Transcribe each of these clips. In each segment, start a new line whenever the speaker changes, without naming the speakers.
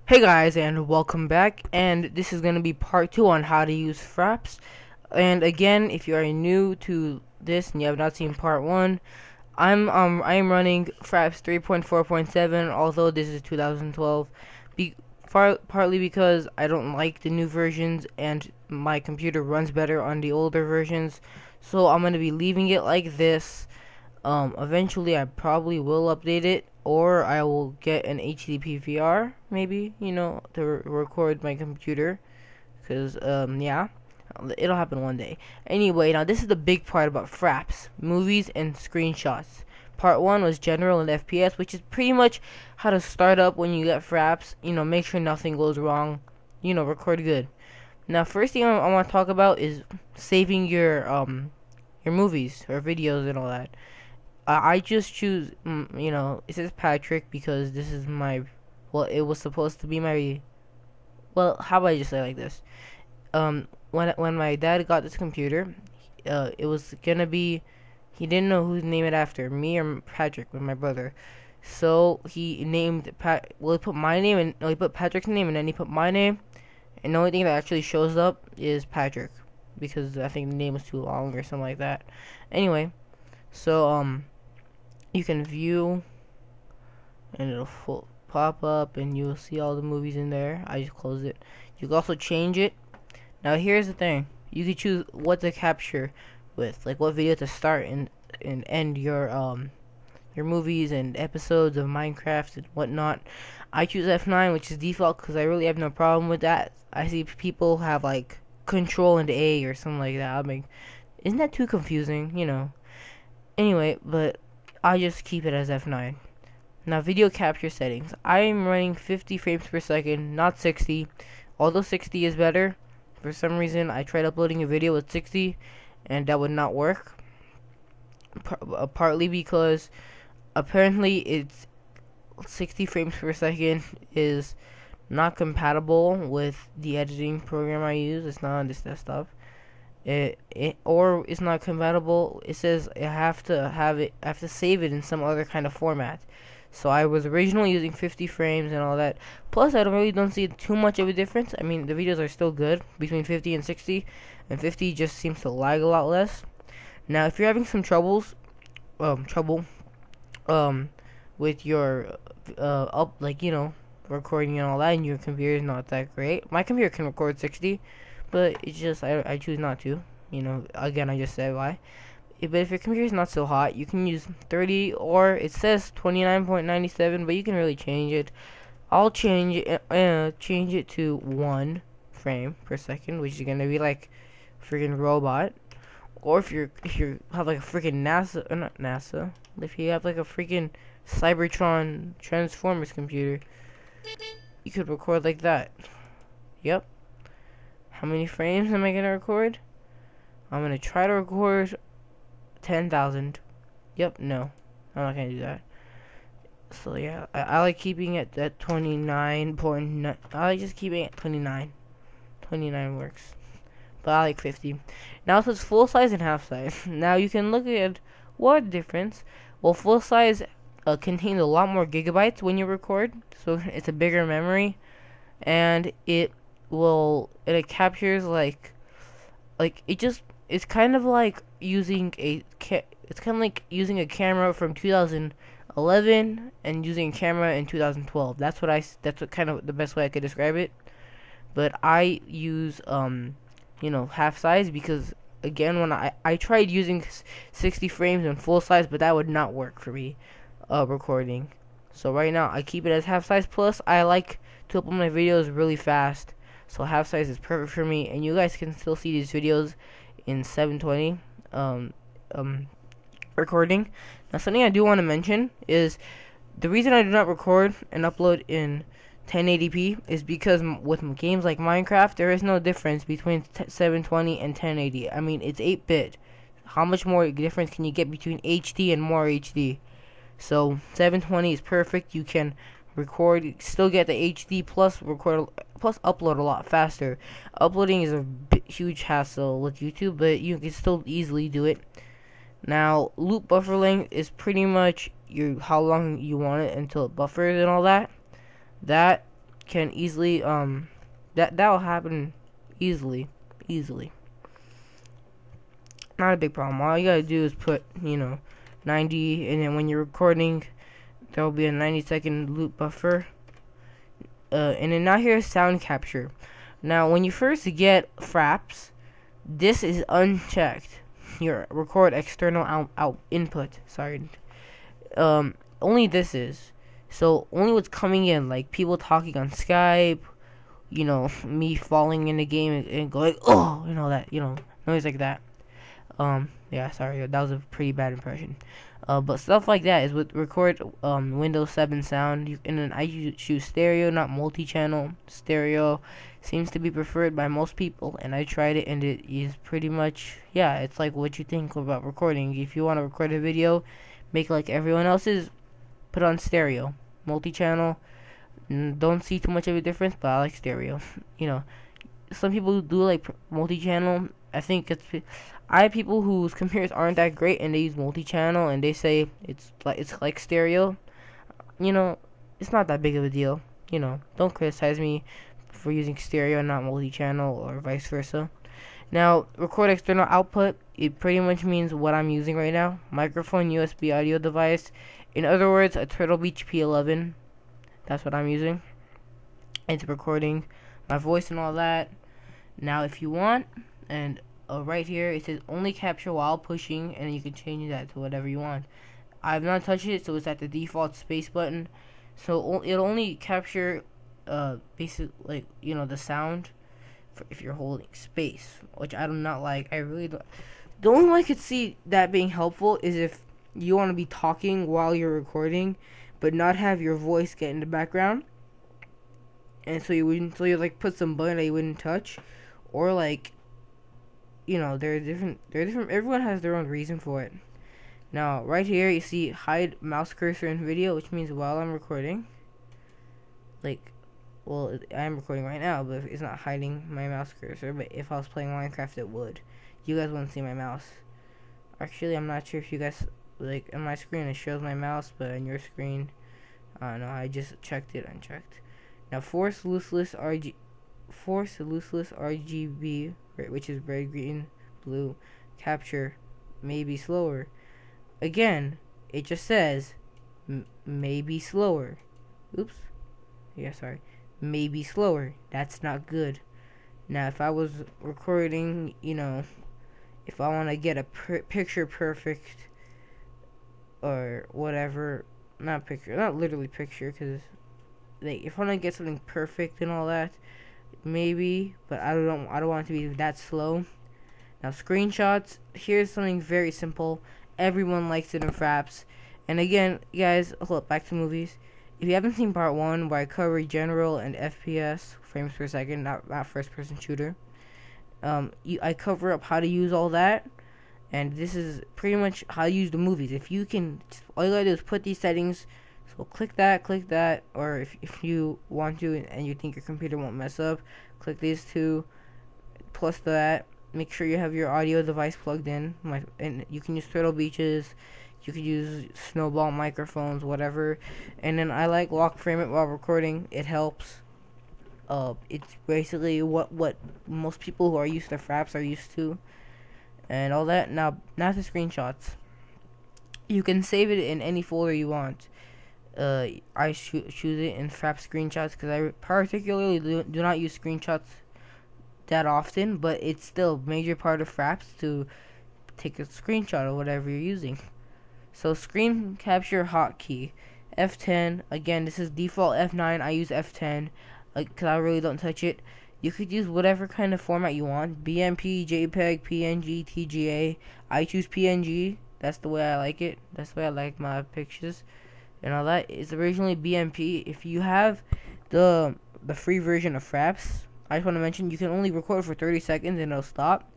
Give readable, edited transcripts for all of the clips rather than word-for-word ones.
Hey guys, and welcome back, and this is going to be part 2 on how to use Fraps. And again, if you are new to this and you have not seen part 1, I am running Fraps 3.4.7, although this is 2012, partly because I don't like the new versions and my computer runs better on the older versions, so I'm going to be leaving it like this. Eventually I probably will update it, or I will get an HD PVR, maybe, to record my computer, because, yeah, it'll happen one day. Anyway, now this is the big part about Fraps, movies and screenshots. Part 1 was general and FPS, which is pretty much how to start up when you get Fraps, make sure nothing goes wrong, record good. Now, first thing I want to talk about is saving your movies or videos and all that. I just choose, it says Patrick because this is my, well, it was supposed to be my, well, how about I just say it like this? When my dad got this computer, it was gonna be, he didn't know who to name it after, me or Patrick, with my brother. So he named well, he put my name and no, he put Patrick's name and then he put my name, and the only thing that actually shows up is Patrick because I think the name was too long or something like that. Anyway, so you can view and it'll pop up and you'll see all the movies in there. I just closed it. You can also change it. Now here's the thing, you can choose what to capture with, like what video to start and end your movies and episodes of Minecraft and whatnot. I choose F9, which is default because I really have no problem with that. I see people have like Control and A or something like that. I mean, isn't that too confusing, Anyway, but I just keep it as F9. Now, video capture settings. I'm running 50 frames per second, not 60. Although 60 is better, for some reason I tried uploading a video with 60 and that would not work. Partly because apparently it's 60 frames per second is not compatible with the editing program I use. It's not on this desktop. Or it's not compatible. It says I have to save it in some other kind of format. So I was originally using 50 frames and all that. Plus, I don't see too much of a difference. I mean, the videos are still good between 50 and 60, and 50 just seems to lag a lot less. Now, if you're having some trouble with your recording and all that, and your computer is not that great. My computer can record 60. But it's just, I choose not to. Again, I just said why. But if your computer is not so hot, you can use 30, or it says 29.97, but you can really change it. I'll change it to 1 frame per second, which is gonna be like freaking robot. Or if you have like a freaking not NASA, if you have like a freaking Cybertron Transformers computer, you could record like that. Yep. How many frames am I gonna record? I'm gonna try to record 10,000. Yep, no, I'm not gonna do that. So yeah, I like keeping it at 29.9. I like just keeping it at 29. 29 works, but I like 50. Now it says full size and half size. Now you can look at what difference. Well, full size contains a lot more gigabytes when you record, so it's a bigger memory, and it captures it's kind of like using a camera from 2011 and using a camera in 2012. That's what kind of the best way I could describe it. But I use half size because again, when I tried using 60 frames in full size, but that would not work for me recording. So right now I keep it as half size. Plus I like to upload my videos really fast. So half size is perfect for me, and you guys can still see these videos in 720 recording. Now, something I do want to mention is the reason I do not record and upload in 1080p is because with games like Minecraft, there is no difference between 720 and 1080. I mean, it's 8-bit. How much more difference can you get between HD and more HD? So 720 is perfect. You can record, still get the HD plus upload a lot faster. Uploading is a huge hassle with YouTube, but you can still easily do it. Now, loop buffer length is pretty much how long you want it until it buffers and all that. That can easily that'll happen easily. Not a big problem. All you gotta do is put 90, and then when you're recording, there will be a 90-second loop buffer. And then now here's sound capture. Now when you first get Fraps, this is unchecked. Your record external out input. Sorry. Only this is. So only what's coming in, like people talking on Skype, me falling in the game and going, oh, that, noise like that. Yeah, sorry, that was a pretty bad impression. But stuff like that is with record Windows 7 sound. And then I choose stereo, not multi-channel. Stereo seems to be preferred by most people, and I tried it, and it is pretty much, yeah, it's like what you think about recording. If you want to record a video, make like everyone else's, put on stereo. Multi-channel, don't see too much of a difference, but I like stereo. Some people do like multi-channel. I think I have people whose computers aren't that great and they use multi-channel and they say it's like stereo. It's not that big of a deal. Don't criticize me for using stereo and not multi-channel or vice versa. Now, record external output, it pretty much means what I'm using right now. Microphone, USB audio device. In other words, a Turtle Beach P11. That's what I'm using. It's recording my voice and all that. Now, if you want, and right here, it says only capture while pushing, and you can change that to whatever you want. I've not touched it, so it's at the default space button. So it'll only capture, basically, the sound if you're holding space, which I do not like. I really don't. The only way I could see that being helpful is if you want to be talking while you're recording, but not have your voice get in the background, and so you like put some button that you wouldn't touch, or like, they're different. Everyone has their own reason for it. Now, right here you see hide mouse cursor in video, which means while I'm recording, well, I am recording right now, but it's not hiding my mouse cursor. But if I was playing Minecraft, it would. You guys wouldn't see my mouse. Actually, I'm not sure if you guys, on my screen it shows my mouse, but on your screen, I don't know. I just checked it unchecked. Now, force lossless RGB, which is red, green, blue, capture may be slower. Again, it just says may be slower. Oops. Yeah, sorry. May be slower. That's not good. Now, if I was recording, if I want to get a picture perfect or whatever, not literally picture, because if I want to get something perfect and all that, maybe, but I don't want it to be that slow. Now, screenshots, here's something very simple. Everyone likes it in Fraps. And again, guys, back to movies. If you haven't seen part 1 where I cover general and FPS, frames per second, not first person shooter, I cover up how to use all that, and this is pretty much how to use the movies. If you can, all you gotta do is put these settings. So click that, or if you want to and you think your computer won't mess up, click these two, plus that. Make sure you have your audio device plugged in, and you can use Turtle Beaches, you could use Snowball microphones, whatever. And then I like lock frame it while recording. It helps. It's basically what most people who are used to Fraps are used to, and all that. Now the screenshots. You can save it in any folder you want. I choose it in Fraps screenshots because I particularly do not use screenshots that often, but it's still a major part of Fraps to take a screenshot of whatever you're using. So screen capture hotkey, F10. Again, this is default F9. I use F10 because I really don't touch it. You could use whatever kind of format you want: BMP, JPEG, PNG, TGA. I choose PNG. That's the way I like it. That's the way I like my pictures and all that. It's originally BMP. If you have the free version of Fraps, I just want to mention you can only record for 30 seconds and it'll stop.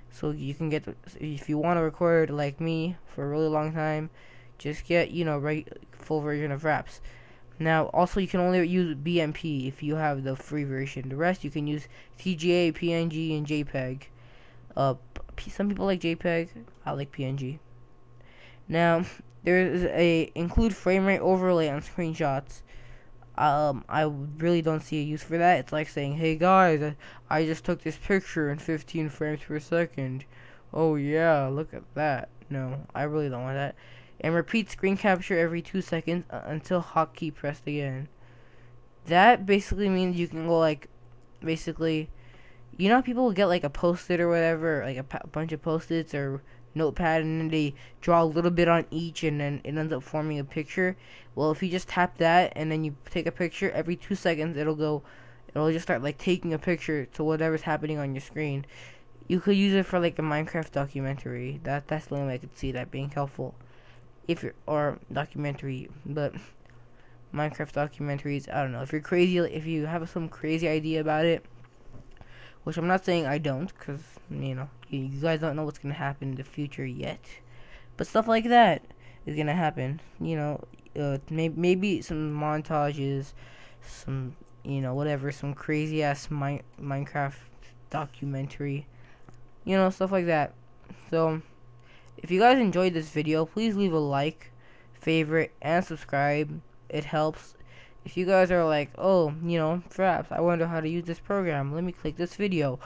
So you can get, if you want to record like me for a really long time, just get, full version of Fraps. Now, also you can only use BMP if you have the free version. The rest you can use TGA, PNG, and JPEG. Some people like JPEG. I like PNG. Now, there is a include frame rate overlay on screenshots. I really don't see a use for that. It's like saying, hey guys, I just took this picture in 15 frames per second. Oh yeah, look at that. No, I really don't want that. And repeat screen capture every 2 seconds until hotkey pressed again. That basically means you can go like, basically, you know how people will get like a post-it or whatever, like a bunch of post-its or notepad, and then they draw a little bit on each, and then it ends up forming a picture. Well, if you just tap that and then you take a picture every 2 seconds, it'll just start like taking a picture to whatever's happening on your screen. You could use it for like a Minecraft documentary. That's the only way I could see that being helpful. If you're, or documentary, but Minecraft documentaries, I don't know. If you're crazy, if you have some crazy idea about it, which I'm not saying I don't, because, you know, you guys don't know what's going to happen in the future yet. But stuff like that is going to happen. You know, maybe some montages, some, you know, whatever, some crazy-ass Minecraft documentary. You know, stuff like that. So, if you guys enjoyed this video, please leave a like, favorite, and subscribe. It helps. If you guys are like, oh, you know, Fraps, I wonder how to use this program. Let me click this video.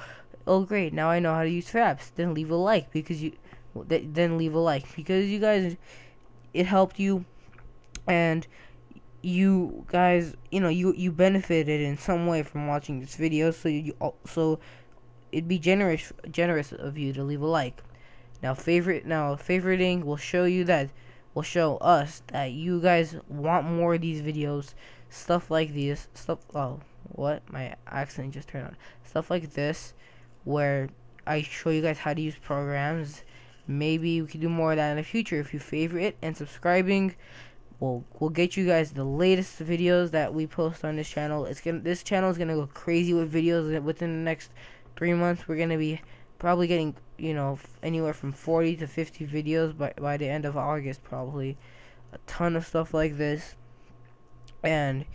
Oh, great, now I know how to use Fraps. Then leave a like because you guys, it helped you, and you guys, you know, you benefited in some way from watching this video. So it'd be generous of you to leave a like. Now favoriting will show us that you guys want more of these videos. Stuff like these, oh, what? My accent just turned on. Stuff like this, where I show you guys how to use programs. Maybe we can do more of that in the future. If you favorite it and subscribing, we'll get you guys the latest videos that we post on this channel. This channel is gonna go crazy with videos within the next 3 months. We're gonna be probably getting, you know, anywhere from 40 to 50 videos by the end of August, probably. A ton of stuff like this. And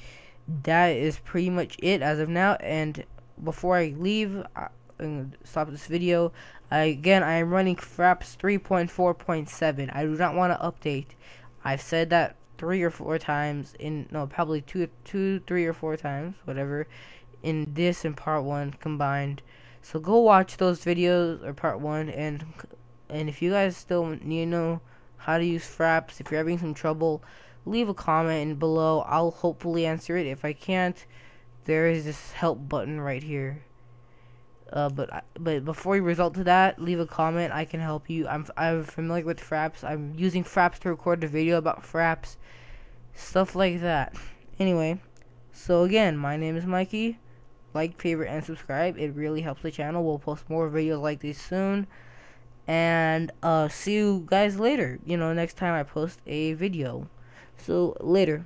that is pretty much it as of now. And before I leave and stop this video, I am running Fraps 3.4.7. I do not want to update. I've said that 3 or 4 times probably two, 3 or 4 times, whatever, in this and part 1 combined. So go watch those videos, or part 1, and if you guys still need to know how to use Fraps, if you're having some trouble, leave a comment below. I'll hopefully answer it. If I can't, there is this help button right here. But before you result to that, leave a comment. I can help you. I'm familiar with Fraps. I'm using Fraps to record a video about Fraps, stuff like that. Anyway, so again, my name is Mikey. Like, favorite, and subscribe. It really helps the channel. We'll post more videos like this soon. And see you guys later. You know, next time I post a video. So later.